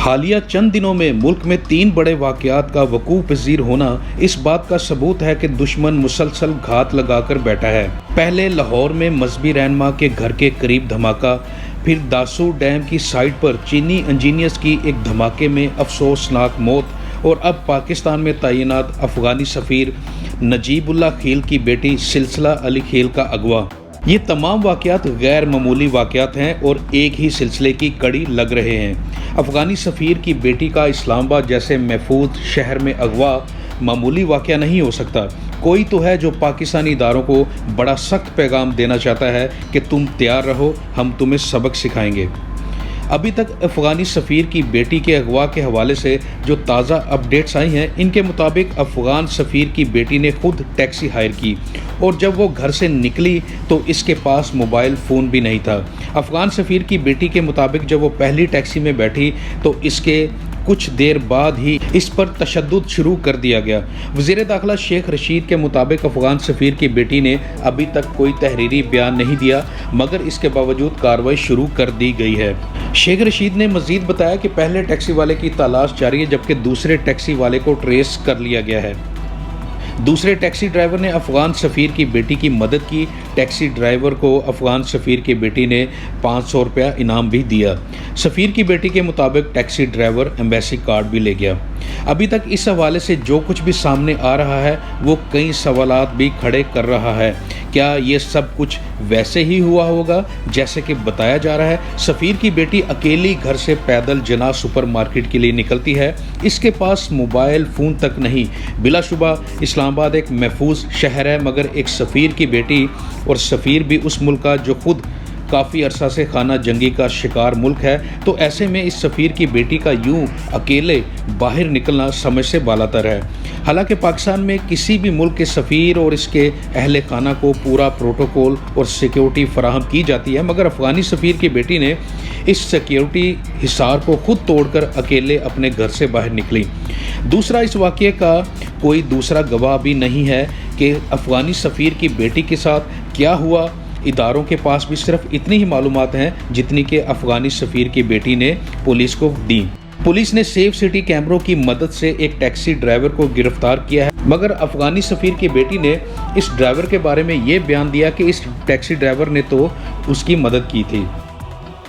حالیہ چند دنوں میں ملک میں 3 بڑے واقعات کا وقوع پذیر ہونا اس بات کا ثبوت ہے کہ دشمن مسلسل گھات لگا کر بیٹھا ہے۔ پہلے لاہور میں مذہبی رہنما کے گھر کے قریب دھماکہ، پھر داسو ڈیم کی سائٹ پر چینی انجینئرز کی ایک دھماکے میں افسوسناک موت، اور اب پاکستان میں تعینات افغانی سفیر نجیب اللہ خیل کی بیٹی سلسلہ علی خیل کا اغوا۔ یہ تمام واقعات غیر معمولی واقعات ہیں اور ایک ہی سلسلے کی کڑی لگ رہے ہیں۔ افغانی سفیر کی بیٹی کا اسلام آباد جیسے محفوظ شہر میں اغوا معمولی واقعہ نہیں ہو سکتا۔ کوئی تو ہے جو پاکستانی اداروں کو بڑا سخت پیغام دینا چاہتا ہے کہ تم تیار رہو، ہم تمہیں سبق سکھائیں گے۔ ابھی تک افغانی سفیر کی بیٹی کے اغوا کے حوالے سے جو تازہ اپڈیٹس آئی ہیں، ان کے مطابق افغان سفیر کی بیٹی نے خود ٹیکسی ہائر کی، اور جب وہ گھر سے نکلی تو اس کے پاس موبائل فون بھی نہیں تھا۔ افغان سفیر کی بیٹی کے مطابق جب وہ پہلی ٹیکسی میں بیٹھی تو اس کے کچھ دیر بعد ہی اس پر تشدد شروع کر دیا گیا۔ وزیر داخلہ شیخ رشید کے مطابق افغان سفیر کی بیٹی نے ابھی تک کوئی تحریری بیان نہیں دیا، مگر اس کے باوجود کارروائی شروع کر دی گئی ہے۔ شیخ رشید نے مزید بتایا کہ پہلے ٹیکسی والے کی تلاش جاری ہے، جبکہ دوسرے ٹیکسی والے کو ٹریس کر لیا گیا ہے۔ دوسرے ٹیکسی ڈرائیور نے افغان سفیر کی بیٹی کی مدد کی۔ ٹیکسی ڈرائیور کو افغان سفیر کی بیٹی نے 500 روپیہ انعام بھی دیا۔ سفیر کی بیٹی کے مطابق ٹیکسی ڈرائیور ایمبیسی کارڈ بھی لے گیا۔ ابھی تک اس حوالے سے جو کچھ بھی سامنے آ رہا ہے وہ کئی سوالات بھی کھڑے کر رہا ہے۔ کیا یہ سب کچھ ویسے ہی ہوا ہوگا جیسے کہ بتایا جا رہا ہے؟ سفیر کی بیٹی اکیلی گھر سے پیدل جناح سپر مارکیٹ کے لیے نکلتی ہے، اس کے پاس موبائل فون تک نہیں۔ بلا شبہ اسلام آباد ایک محفوظ شہر ہے، مگر ایک سفیر کی بیٹی، اور سفیر بھی اس ملک کا جو خود کافی عرصہ سے خانہ جنگی کا شکار ملک ہے، تو ایسے میں اس سفیر کی بیٹی کا یوں اکیلے باہر نکلنا سمجھ سے بالاتر ہے۔ حالانکہ پاکستان میں کسی بھی ملک کے سفیر اور اس کے اہل خانہ کو پورا پروٹوکول اور سیکیورٹی فراہم کی جاتی ہے، مگر افغانی سفیر کی بیٹی نے اس سیکیورٹی حصار کو خود توڑ کر اکیلے اپنے گھر سے باہر نکلی۔ دوسرا، اس واقعے کا کوئی دوسرا گواہ بھی نہیں ہے کہ افغانی سفیر کی بیٹی کے ساتھ کیا ہوا۔ اداروں کے پاس بھی صرف اتنی ہی معلومات ہیں جتنی کہ افغانی سفیر کی بیٹی نے پولیس کو دیں۔ پولیس نے سیف سٹی کیمروں کی مدد سے ایک ٹیکسی ڈرائیور کو گرفتار کیا ہے، مگر افغانی سفیر کی بیٹی نے اس ڈرائیور کے بارے میں یہ بیان دیا کہ اس ٹیکسی ڈرائیور نے تو اس کی مدد کی تھی۔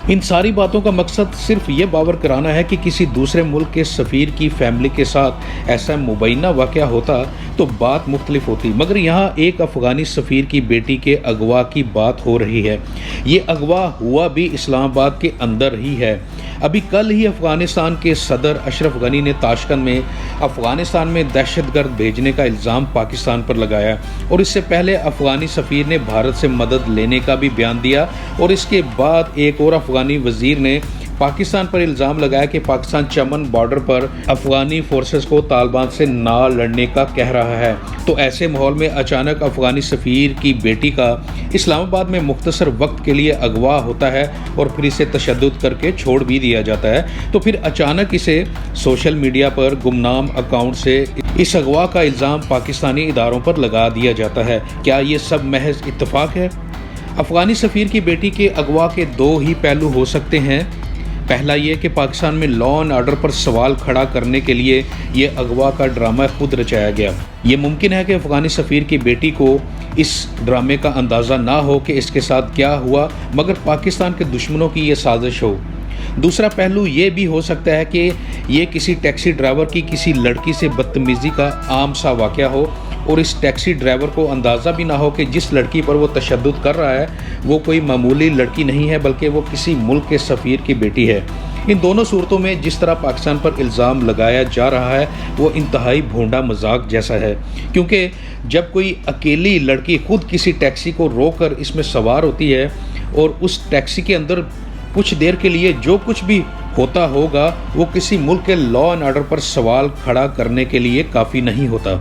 ان ساری باتوں کا مقصد صرف یہ باور کرانا ہے کہ کسی دوسرے ملک کے سفیر کی فیملی کے ساتھ ایسا مبینہ واقعہ ہوتا تو بات مختلف ہوتی، مگر یہاں ایک افغانی سفیر کی بیٹی کے اغوا کی بات ہو رہی ہے۔ یہ اغوا ہوا بھی اسلام آباد کے اندر ہی ہے۔ ابھی کل ہی افغانستان کے صدر اشرف غنی نے تاشکند میں افغانستان میں دہشت گرد بھیجنے کا الزام پاکستان پر لگایا، اور اس سے پہلے افغانی سفیر نے بھارت سے مدد لینے کا بھی بیان دیا، اور اس کے بعد ایک اور افغانی وزیر نے پاکستان پر الزام لگایا کہ پاکستان چمن بارڈر پر افغانی فورسز کو طالبان سے نہ لڑنے کا کہہ رہا ہے۔ تو ایسے ماحول میں اچانک افغانی سفیر کی بیٹی کا اسلام آباد میں مختصر وقت کے لیے اغوا ہوتا ہے، اور پھر اسے تشدد کر کے چھوڑ بھی دیا جاتا ہے، تو پھر اچانک اسے سوشل میڈیا پر گمنام اکاؤنٹ سے اس اغوا کا الزام پاکستانی اداروں پر لگا دیا جاتا ہے۔ کیا یہ سب محض اتفاق ہے؟ افغانی سفیر کی بیٹی کے اغوا کے 2 ہی پہلو ہو سکتے ہیں۔ پہلا یہ کہ پاکستان میں لا اینڈ آرڈر پر سوال کھڑا کرنے کے لیے یہ اغوا کا ڈرامہ خود رچایا گیا۔ یہ ممکن ہے کہ افغانی سفیر کی بیٹی کو اس ڈرامے کا اندازہ نہ ہو کہ اس کے ساتھ کیا ہوا، مگر پاکستان کے دشمنوں کی یہ سازش ہو۔ دوسرا پہلو یہ بھی ہو سکتا ہے کہ یہ کسی ٹیکسی ڈرائیور کی کسی لڑکی سے بدتمیزی کا عام سا واقعہ ہو، اور اس ٹیکسی ڈرائیور کو اندازہ بھی نہ ہو کہ جس لڑکی پر وہ تشدد کر رہا ہے وہ کوئی معمولی لڑکی نہیں ہے، بلکہ وہ کسی ملک کے سفیر کی بیٹی ہے۔ ان دونوں صورتوں میں جس طرح پاکستان پر الزام لگایا جا رہا ہے وہ انتہائی بھونڈا مذاق جیسا ہے، کیونکہ جب کوئی اکیلی لڑکی خود کسی ٹیکسی کو روک کر اس میں سوار ہوتی ہے، اور اس ٹیکسی کے اندر کچھ دیر کے لیے جو کچھ بھی ہوتا ہوگا وہ کسی ملک کے لا اینڈ آرڈر پر سوال کھڑا کرنے کے لیے کافی نہیں ہوتا۔